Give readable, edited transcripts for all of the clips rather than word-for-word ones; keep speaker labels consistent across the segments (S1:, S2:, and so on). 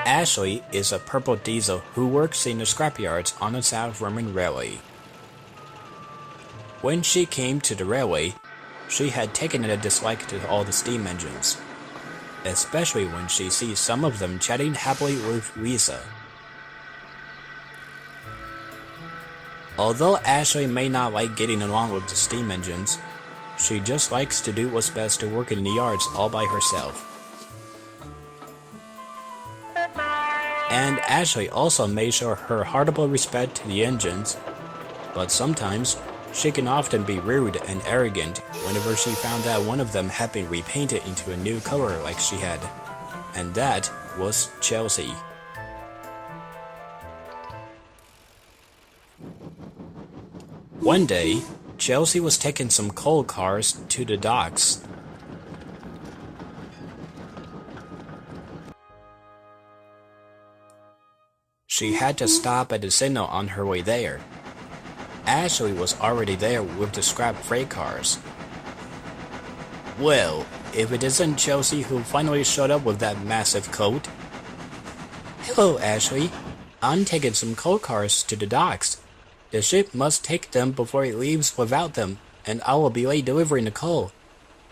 S1: Ashley is a purple diesel who works in the scrapyards on the South Roman Railway. When she came to the railway, she had taken a dislike to all the steam engines, especially when she sees some of them chatting happily with Lisa. Although Ashley may not like getting along with the steam engines, she just likes to do what's best to work in the yards all by herself. And Ashley also made sure her heartable respect to the engines, but sometimes she can often be rude and arrogant whenever she found out one of them had been repainted into a new color like she had, and that was Chelsea. One day, Chelsea was taking some coal cars to the docks. She had to stop at the signal on her way there. Ashley was already there with the scrap freight cars. Well, if it isn't Chelsea who finally showed up with that massive coat. Hello, Ashley. I'm taking some coal cars to the docks. The ship must take them before it leaves without them, and I will be late delivering the coal.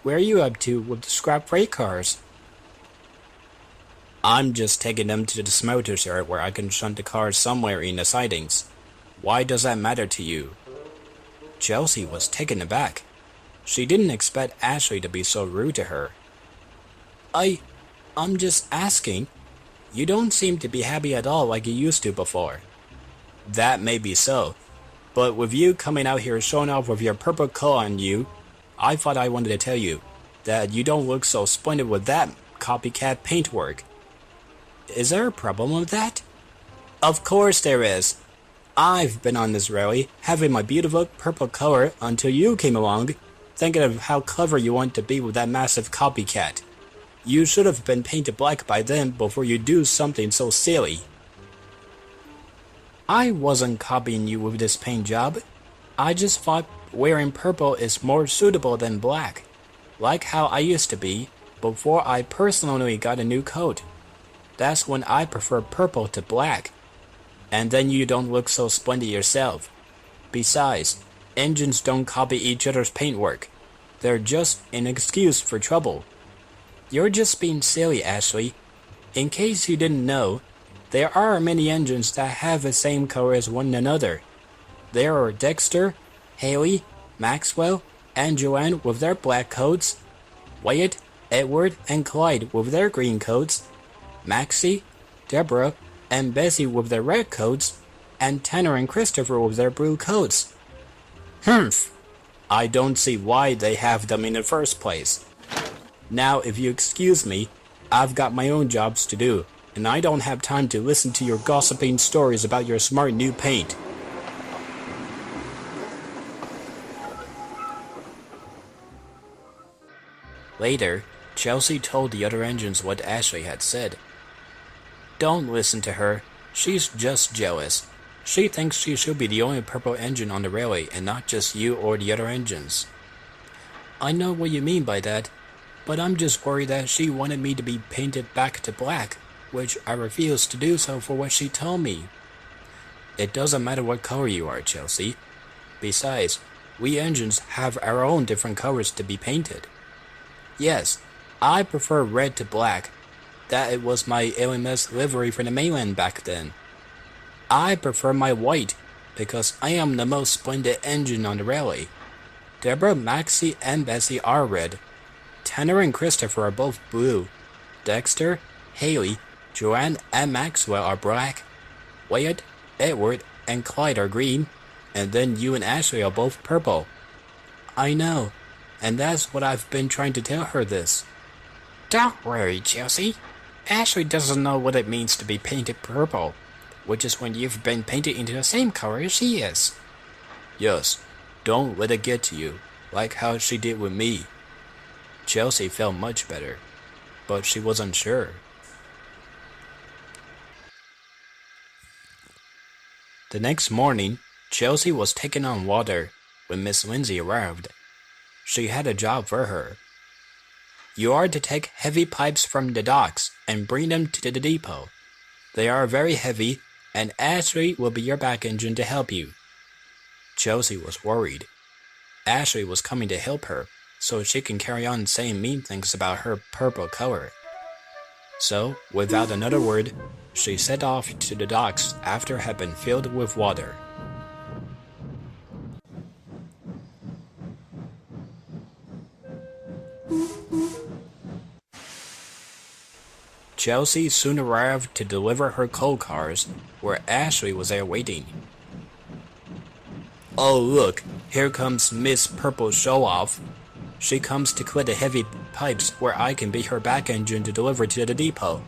S1: Where are you up to with the scrap freight cars? I'm just taking them to the smelters yard where I can shunt the cars somewhere in the sidings. Why does that matter to you? Chelsea was taken aback. She didn't expect Ashley to be so rude to her. I'm just asking. You don't seem to be happy at all like you used to before. That may be so, but with you coming out here showing off with your purple coat on you, I thought I wanted to tell you that you don't look so splendid with that copycat paintwork. Is there a problem with that? Of course there is. I've been on this railway having my beautiful purple color until you came along, thinking of how clever you want to be with that massive copycat. You should have been painted black by then before you do something so silly. I wasn't copying you with this paint job. I just thought wearing purple is more suitable than black, like how I used to be before I personally got a new coat. That's when I prefer purple to black. And then you don't look so splendid yourself. Besides, engines don't copy each other's paintwork. They're just an excuse for trouble. You're just being silly, Ashley. In case you didn't know, there are many engines that have the same color as one another. There are Dexter, Hayley, Maxwell, and Joanne with their black coats, Wyatt, Edward, and Clyde with their green coats, Maxi, Deborah, and Bethany with their red coats, and Tanner and Christopher with their blue coats. Humph! I don't see why they have them in the first place. Now, if you excuse me, I've got my own jobs to do, and I don't have time to listen to your gossiping stories about your smart new paint. Later, Chelsea told the other engines what Ashley had said. Don't listen to her. She's just jealous. She thinks she should be the only purple engine on the railway and not just you or the other engines. I know what you mean by that, but I'm just worried that she wanted me to be painted back to black, which I refused to do so for what she told me. It doesn't matter what color you are, Chelsea. Besides, we engines have our own different colors to be painted. Yes, I prefer red to black. That it was my LMS livery for the mainland back then. I prefer my white, because I am the most splendid engine on the railway. Deborah, Maxi, and Bethany are red. Tanner and Christopher are both blue. Dexter, Hayley, Joanne, and Maxwell are black. Wyatt, Edward, and Clyde are green. And then you and Ashley are both purple. I know, and that's what I've been trying to tell her this. Don't worry, Chelsea. Ashley doesn't know what it means to be painted purple, which is when you've been painted into the same color as she is. Yes, don't let it get to you, like how she did with me. Chelsea felt much better, but she wasn't sure. The next morning, Chelsea was taking on water when Miss Lindsay arrived. She had a job for her. You are to take heavy pipes from the docks and bring them to the depot. They are very heavy, and Ashley will be your back engine to help you. Chelsea was worried. Ashley was coming to help her, so she can carry on saying mean things about her purple color. So, without another word, she set off to the docks after it had been filled with water. Chelsea soon arrived to deliver her coal cars, where Ashley was there waiting. Oh look, here comes Miss Purple Show-Off. She comes to collect the heavy pipes where I can be her back engine to deliver to the depot.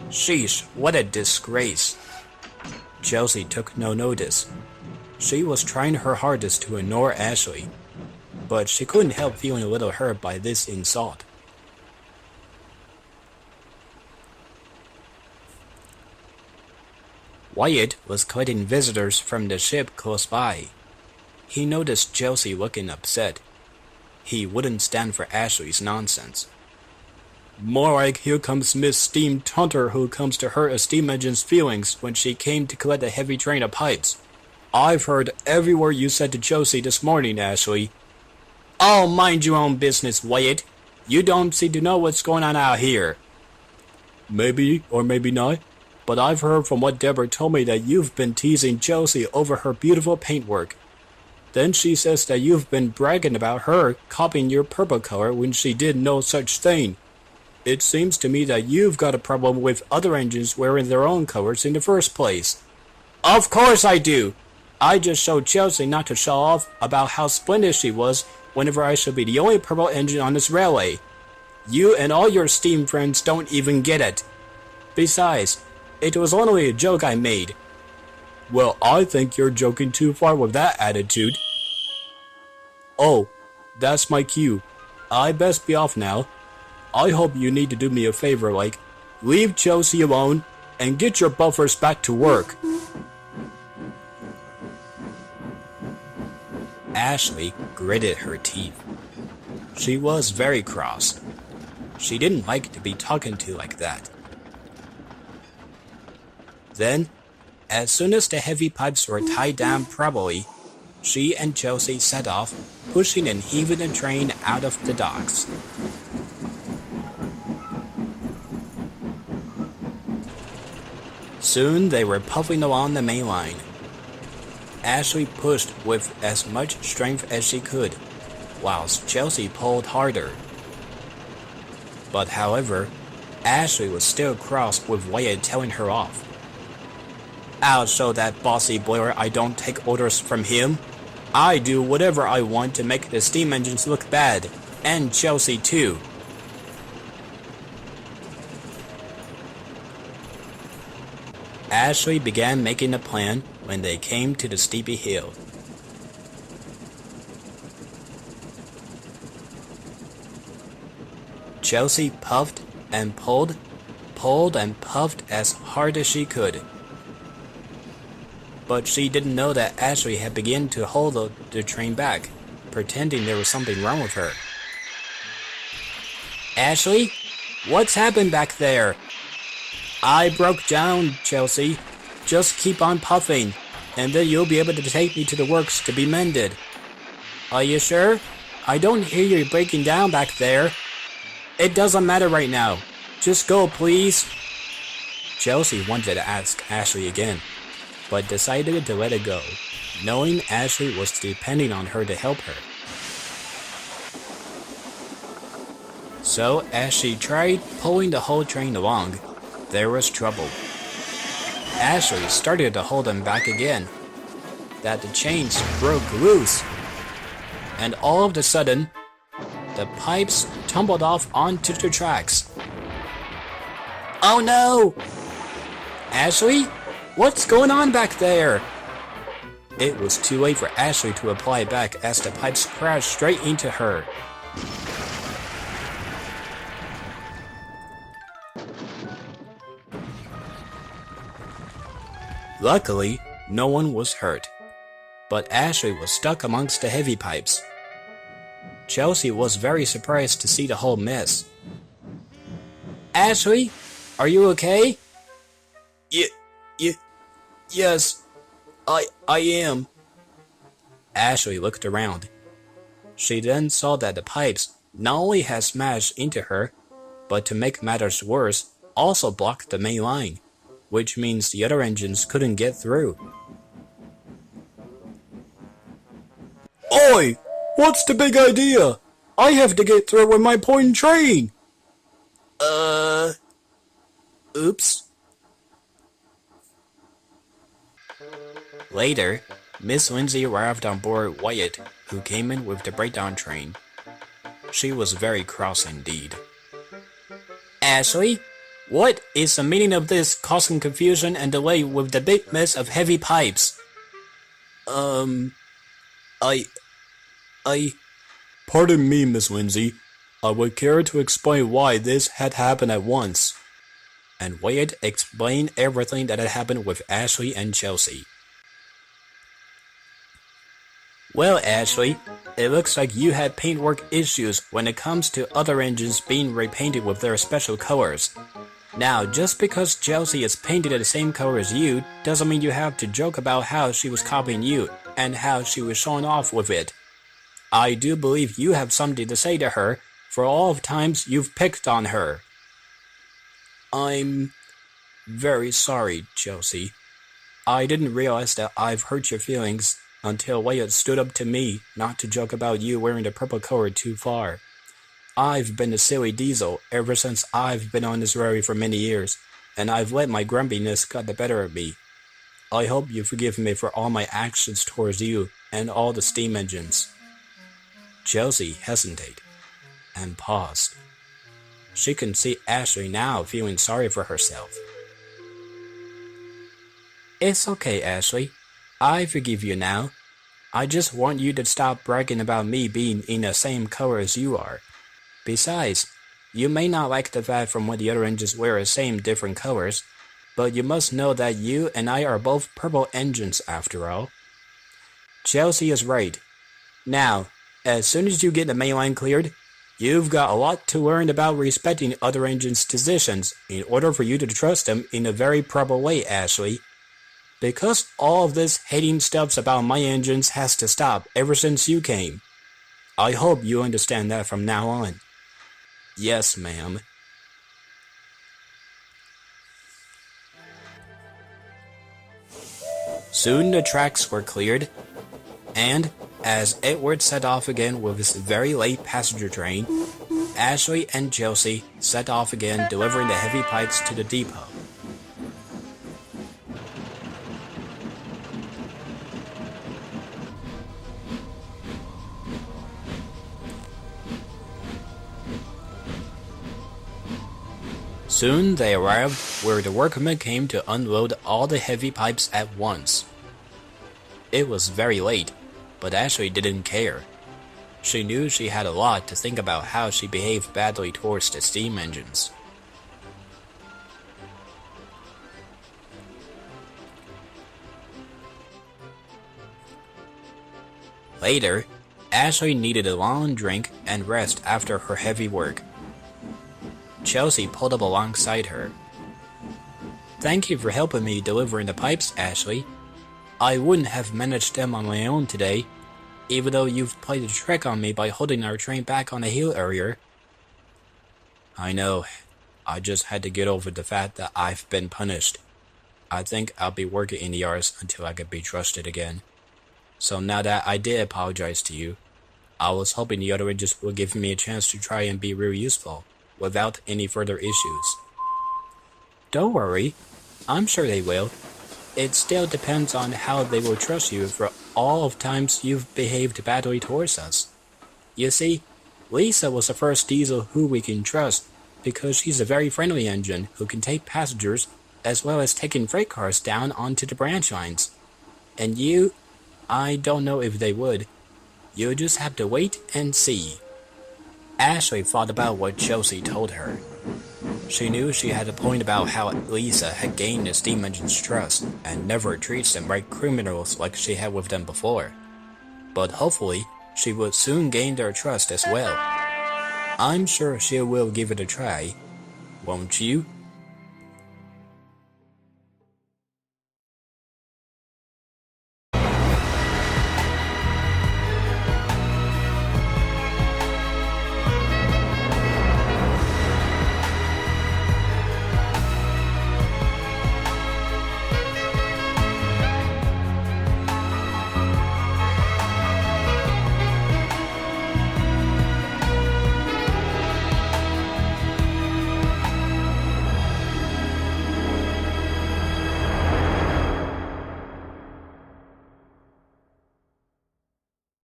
S1: Sheesh, what a disgrace. Chelsea took no notice. She was trying her hardest to ignore Ashley, but she couldn't help feeling a little hurt by this insult. Wyatt was collecting visitors from the ship close by. He noticed Chelsea looking upset. He wouldn't stand for Ashley's nonsense. More like here comes Miss Steam Taunter who comes to hurt a steam engine's feelings when she came to collect a heavy train of pipes. I've heard every word you said to Chelsea this morning, Ashley. Oh, mind your own business, Wyatt. You don't seem to know what's going on out here. Maybe or maybe not, but I've heard from what Deborah told me that you've been teasing Chelsea over her beautiful paintwork. Then she says that you've been bragging about her copying your purple color when she did no such thing. It seems to me that you've got a problem with other engines wearing their own colors in the first place. Of course I do! I just showed Chelsea not to show off about how splendid she was whenever I should be the only purple engine on this railway. You and all your steam friends don't even get it. Besides, it was only a joke I made. Well, I think you're joking too far with that attitude. Oh, that's my cue. I best be off now. I hope you need to do me a favor like, leave Chelsea alone and get your buffers back to work. Ashley gritted her teeth. She was very cross. She didn't like to be talked to like that. Then, as soon as the heavy pipes were tied down properly, she and Chelsea set off, pushing and heaving the train out of the docks. Soon they were puffing along the main line. Ashley pushed with as much strength as she could, whilst Chelsea pulled harder. But however, Ashley was still cross with Wyatt telling her off. I'll show that bossy boiler I don't take orders from him. I do whatever I want to make the steam engines look bad, and Chelsea too. Ashley began making a plan when they came to the steepy hill. Chelsea puffed and pulled and puffed as hard as she could. But she didn't know that Ashley had begun to hold the train back, pretending there was something wrong with her. Ashley? What's happened back there? I broke down, Chelsea. Just keep on puffing, and then you'll be able to take me to the works to be mended. Are you sure? I don't hear you breaking down back there. It doesn't matter right now. Just go, please. Chelsea wanted to ask Ashley again, but decided to let it go, knowing Ashley was depending on her to help her. So, as she tried pulling the whole train along, there was trouble. Ashley started to hold them back again, that the chains broke loose, and all of a sudden, the pipes tumbled off onto the tracks. Oh no! Ashley? What's going on back there? It was too late for Ashley to apply back as the pipes crashed straight into her. Luckily, no one was hurt, but Ashley was stuck amongst the heavy pipes. Chelsea was very surprised to see the whole mess. Ashley, are you okay? Y- y- yes, I am. Ashley looked around. She then saw that the pipes not only had smashed into her, but to make matters worse, also blocked the main line, which means the other engines couldn't get through. Oi! What's the big idea? I have to get through with my point train! Oops. Later, Miss Lindsay arrived on board Wyatt, who came in with the breakdown train. She was very cross indeed. Ashley, what is the meaning of this causing confusion and delay with the big mess of heavy pipes? I... Pardon me, Miss Lindsay. I would care to explain why this had happened at once. And Wyatt explained everything that had happened with Ashley and Chelsea. Well, Ashley, it looks like you had paintwork issues when it comes to other engines being repainted with their special colors. Now, just because Chelsea is painted the same color as you, doesn't mean you have to joke about how she was copying you, and how she was showing off with it. I do believe you have something to say to her, for all of times you've picked on her. I'm very sorry, Chelsea. I didn't realize that I've hurt your feelings until Wyatt stood up to me not to joke about you wearing the purple color too far. I've been a silly diesel ever since I've been on this rally for many years, and I've let my grumpiness get the better of me. I hope you forgive me for all my actions towards you and all the steam engines. Chelsea hesitated and paused. She could see Ashley now feeling sorry for herself. It's okay, Ashley. I forgive you now. I just want you to stop bragging about me being in the same color as you are. Besides, you may not like the fact from when the other engines wear the same different colors, but you must know that you and I are both purple engines after all. Chelsea is right. Now, as soon as you get the main line cleared, you've got a lot to learn about respecting other engines' decisions in order for you to trust them in a very proper way, Ashley. Because all of this hating stuff about my engines has to stop ever since you came. I hope you understand that from now on. Yes, ma'am. Soon the tracks were cleared, and as Edward set off again with his very late passenger train, Ashley and Chelsea set off again delivering the heavy pipes to the depot. Soon they arrived where the workmen came to unload all the heavy pipes at once. It was very late, but Ashley didn't care. She knew she had a lot to think about how she behaved badly towards the steam engines. Later, Ashley needed a long drink and rest after her heavy work. Chelsea pulled up alongside her. Thank you for helping me delivering the pipes, Ashley. I wouldn't have managed them on my own today, even though you've played a trick on me by holding our train back on the hill earlier. I know. I just had to get over the fact that I've been punished. I think I'll be working in the yards until I can be trusted again. So now that I did apologize to you, I was hoping the other agents would give me a chance to try and be real useful, without any further issues. Don't worry, I'm sure they will. It still depends on how they will trust you for all of times you've behaved badly towards us. You see, Lisa was the first diesel who we can trust because she's a very friendly engine who can take passengers as well as taking freight cars down onto the branch lines. And you, I don't know if they would. You'll just have to wait and see. Ashley thought about what Chelsea told her. She knew she had a point about how Lisa had gained the steam engine's trust and never treats them like criminals like she had with them before. But hopefully, she would soon gain their trust as well. I'm sure she will give it a try, won't you?